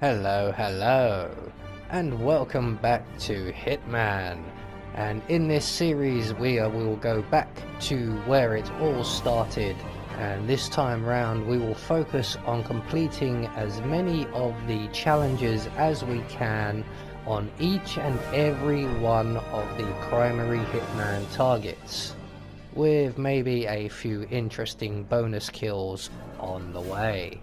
Hello, and welcome back to Hitman. And in this series we will go back to where it all started, and this time round we will focus on completing as many of the challenges as we can on each and every one of the primary Hitman targets, with maybe a few interesting bonus kills on the way.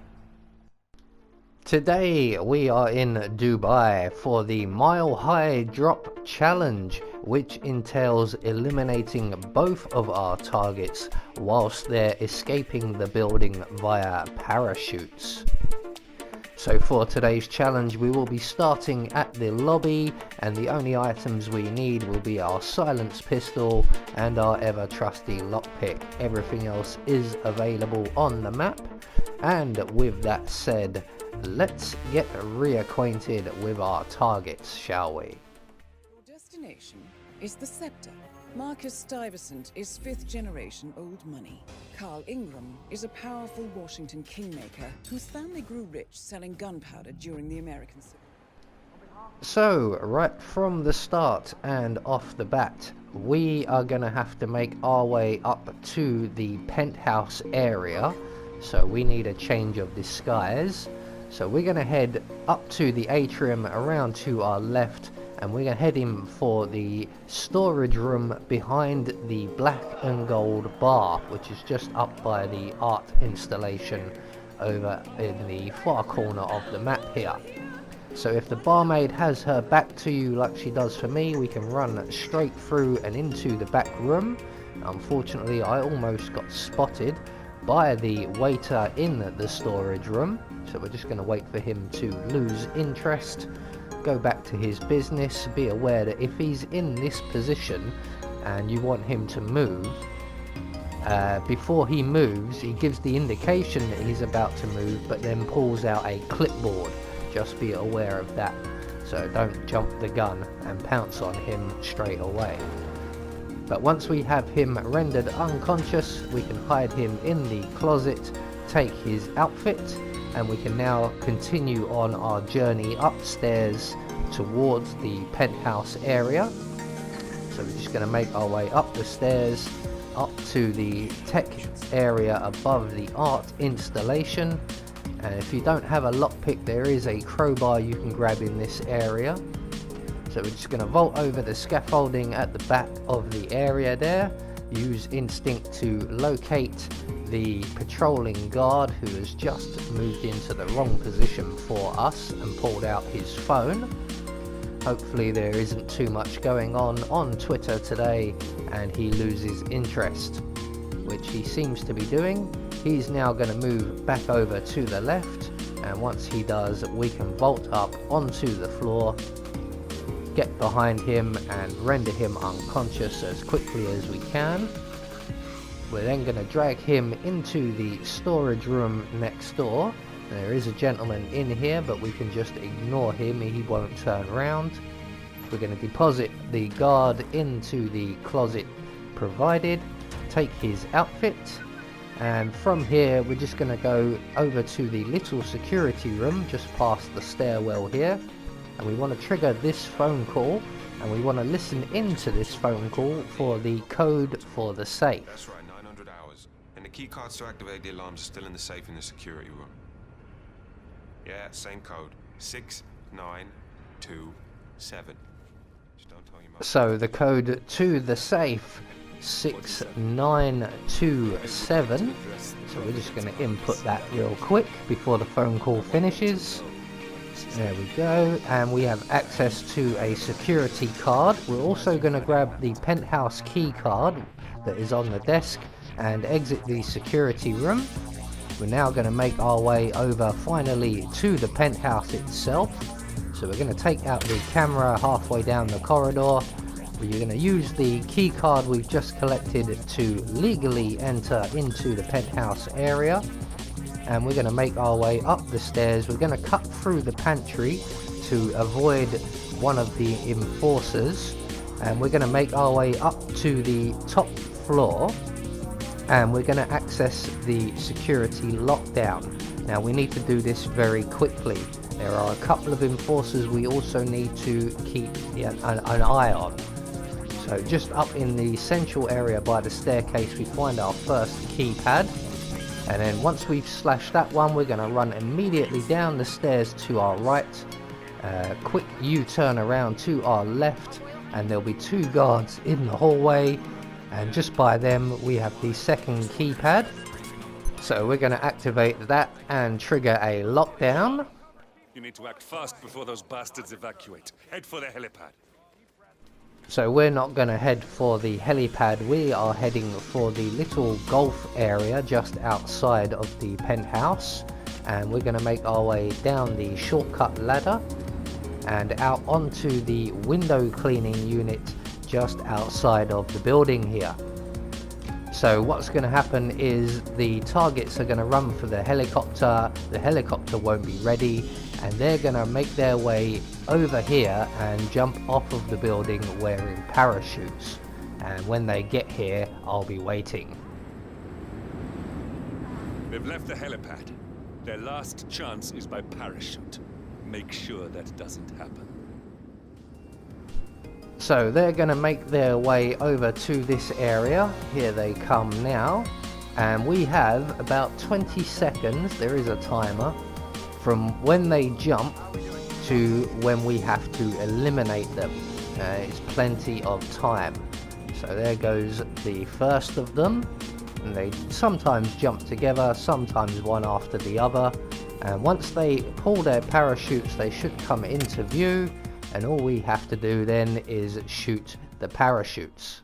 Today we are in Dubai for the Mile High Drop Challenge, which entails eliminating both of our targets whilst they're escaping the building via parachutes. So for today's challenge we will be starting at the lobby, and the only items we need will be our silenced pistol and our ever trusty lockpick. Everything else is available on the map, and with that said, let's get reacquainted with our targets, shall we? Your destination is the Scepter. Marcus Stuyvesant is 5th generation old money. Carl Ingram is a powerful Washington kingmaker whose family grew rich selling gunpowder during the American Civil War. So, right from the start and off the bat, we are going to have to make our way up to the penthouse area. So we need a change of disguise. So we're going to head up to the atrium around to our left, and we're going to head in for the storage room behind the black and gold bar, which is just up by the art installation over in the far corner of the map here. So if the barmaid has her back to you like she does for me, we can run straight through and into the back room. Unfortunately, I almost got spotted by the waiter in the storage room, so we're just going to wait for him to lose interest, go back to his business. Be aware that if he's in this position and you want him to move, before he moves he gives the indication that he's about to move, but then pulls out a clipboard. Just be aware of that, so don't jump the gun and pounce on him straight away. But once we have him rendered unconscious, we can hide him in the closet, take his outfit, and we can now continue on our journey upstairs towards the penthouse area. So we're just going to make our way up the stairs, up to the tech area above the art installation. And if you don't have a lockpick, there is a crowbar you can grab in this area. So we're just going to vault over the scaffolding at the back of the area there, use instinct to locate the patrolling guard who has just moved into the wrong position for us and pulled out his phone. Hopefully there isn't too much going on Twitter today and he loses interest, which he seems to be doing. He's now going to move back over to the left, and once he does, we can vault up onto the floor, get behind him and render him unconscious as quickly as we can. We're then going to drag him into the storage room next door. There is a gentleman in here, but we can just ignore him, he won't turn around. We're going to deposit the guard into the closet provided, take his outfit, and from here we're just going to go over to the little security room just past the stairwell here. And we want to trigger this phone call, and we want to listen into this phone call for the code for the safe. That's right, 900 hours. And the key cards to activate the alarms are still in the safe in the security room. Yeah, same code. 6927. Just don't tell your mother. So the code to the safe, 6927. So we're just going to input that real quick before the phone call finishes. There we go, and we have access to a security card. We're also going to grab the penthouse key card that is on the desk and exit the security room. We're now going to make our way over finally to the penthouse itself. So we're going to take out the camera halfway down the corridor. We're going to use the key card we've just collected to legally enter into the penthouse area. And we're going to make our way up the stairs. We're going to cut through the pantry to avoid one of the enforcers, and we're going to make our way up to the top floor, and we're going to access the security lockdown. Now we need to do this very quickly. There are a couple of enforcers we also need to keep an eye on. So just up in the central area by the staircase we find our first keypad, and then once we've slashed that one we're going to run immediately down the stairs to our right, quick U-turn around to our left, and there'll be 2 guards in the hallway, and just by them we have the second keypad. So we're going to activate that and trigger a lockdown. You need to act fast before those bastards evacuate. Head for the helipad. So we're not going to head for the helipad, we are heading for the little golf area just outside of the penthouse, and we're going to make our way down the shortcut ladder and out onto the window cleaning unit just outside of the building here. So what's going to happen is the targets are going to run for the helicopter won't be ready, and they're going to make their way over here and jump off of the building wearing parachutes, and when they get here I'll be waiting. They've left the helipad. Their last chance is by parachute. Make sure that doesn't happen. So they're going to make their way over to this area. Here they come now, and we have about 20 seconds, there is a timer, from when they jump to when we have to eliminate them. It's plenty of time. So there goes the first of them, and they sometimes jump together, sometimes one after the other, and once they pull their parachutes they should come into view, and all we have to do then is shoot the parachutes.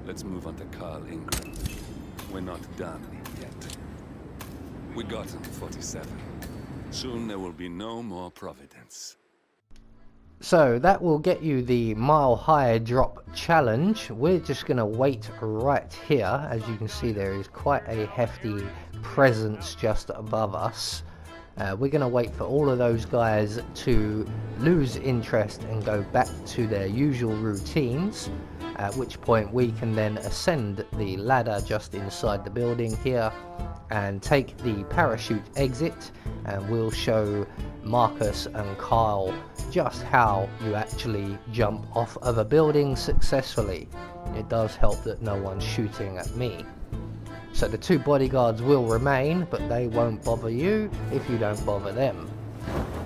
Let's move on to Carl Ingram. We're not done yet. We got him 47. Soon there will be no more Providence. So that will get you the mile high drop challenge. We're just going to wait right here. As you can see, there is quite a hefty presence just above us. We're going to wait for all of those guys to lose interest and go back to their usual routines, at which point we can then ascend the ladder just inside the building here and take the parachute exit, and we'll show Marcus and Kyle just how you actually jump off of a building successfully. It does help that no one's shooting at me. So the 2 bodyguards will remain, but they won't bother you if you don't bother them.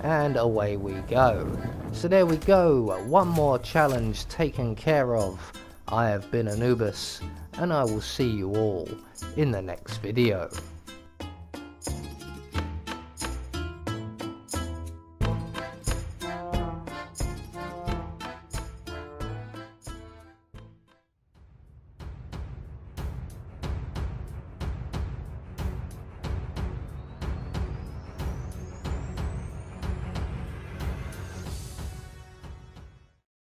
And away we go. So there we go, one more challenge taken care of. I have been Anubis, and I will see you all in the next video.